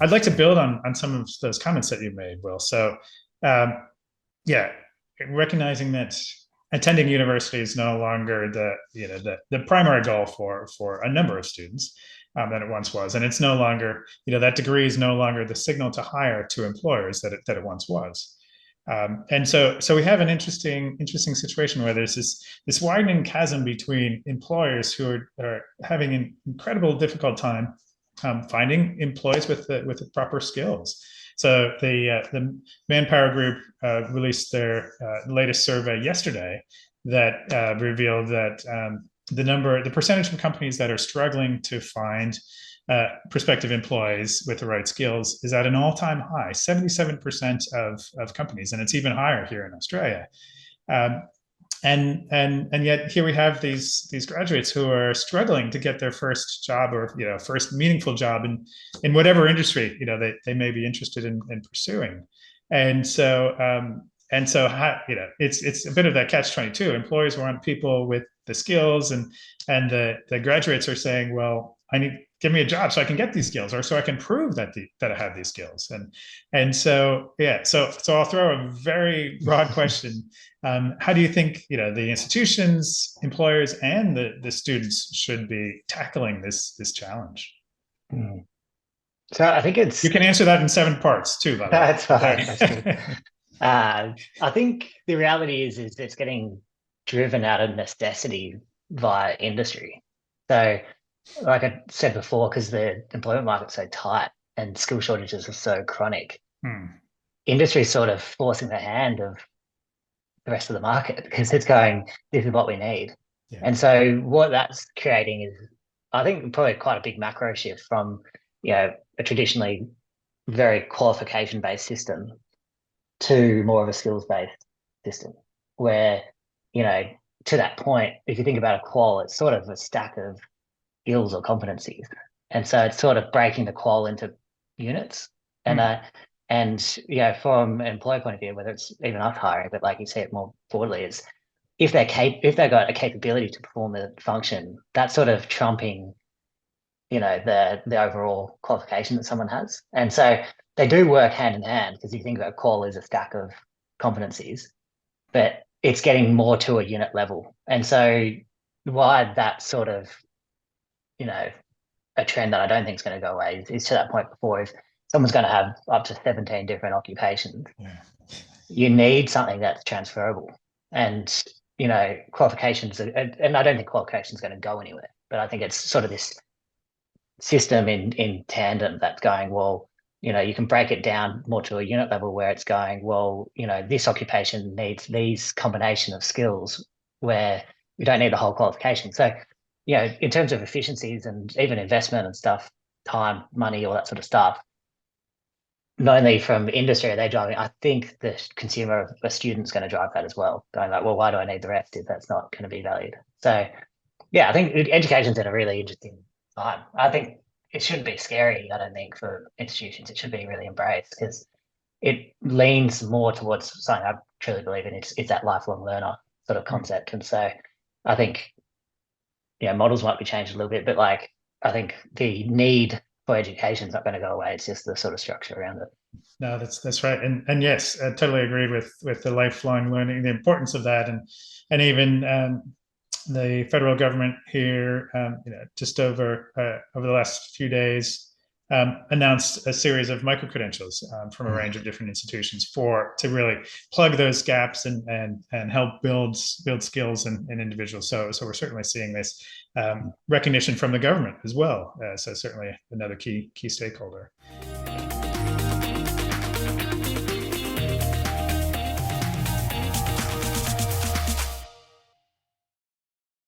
I'd like to build on some of those comments that you made, Will. So, yeah, recognizing that attending university is no longer the primary goal for a number of students than it once was, and it's no longer, that degree is no longer the signal to hire to employers that it once was. And so we have an interesting situation where there's this widening chasm between employers who are having an incredible difficult time finding employees with the proper skills. So the Manpower Group released their latest survey yesterday that revealed that the percentage of companies that are struggling to find prospective employees with the right skills is at an all-time high, 77% of companies, and it's even higher here in Australia. And yet here we have these graduates who are struggling to get their first job, or first meaningful job in whatever industry they may be interested in pursuing. And so it's a bit of that catch-22. Employers want people with the skills, and the graduates are saying, well, give me a job so I can get these skills, or so I can prove that I have these skills. And so I'll throw a very broad question. How do you think the institutions, employers, and the students should be tackling this challenge? So I think you can answer that in 7 parts too, by the way. That's fine. That's good. I think the reality is it's getting driven out of necessity via industry. So, like I said before, because the employment market's so tight and skill shortages are so chronic, industry is sort of forcing the hand of the rest of the market, because it's going, this is what we need. Yeah. And so what that's creating is, I think, probably quite a big macro shift from a traditionally very qualification-based system to more of a skills-based system, where, to that point, if you think about a qual, it's sort of a stack of skills or competencies. And so it's sort of breaking the qual into units. And from an employer point of view, whether it's even us hiring, but like you say it more broadly, is if they've got a capability to perform the function, that's sort of trumping, the overall qualification that someone has. And so they do work hand in hand, because you think about qual as a stack of competencies, but it's getting more to a unit level. And so why that sort of, a trend that I don't think is going to go away is to that point before, if someone's going to have up to 17 different occupations, you need something that's transferable. And, qualifications, and I don't think qualifications is going to go anywhere, but I think it's sort of this system in tandem that's going, well, you can break it down more to a unit level, where it's going, well, this occupation needs these combination of skills, where we don't need the whole qualification. So, in terms of efficiencies and even investment and stuff, time, money, all that sort of stuff, not only from industry are they driving, I think the consumer, a student's going to drive that as well, going like, well, why do I need the rest if that's not going to be valued? So, yeah, I think education's in a really interesting time. I think it shouldn't be scary, I don't think, for institutions. It should be really embraced, because it leans more towards something I truly believe in. It's that lifelong learner sort of concept. And so I think, models might be changed a little bit, but like, I think the need for education is not going to go away. It's just the sort of structure around it. No, that's right. And yes, I totally agree with the lifelong learning, the importance of that. And even the federal government here, just over the last few days, announced a series of micro-credentials from a range of different institutions to really plug those gaps and help build skills in individuals. So we're certainly seeing this recognition from the government as well. So certainly another key stakeholder.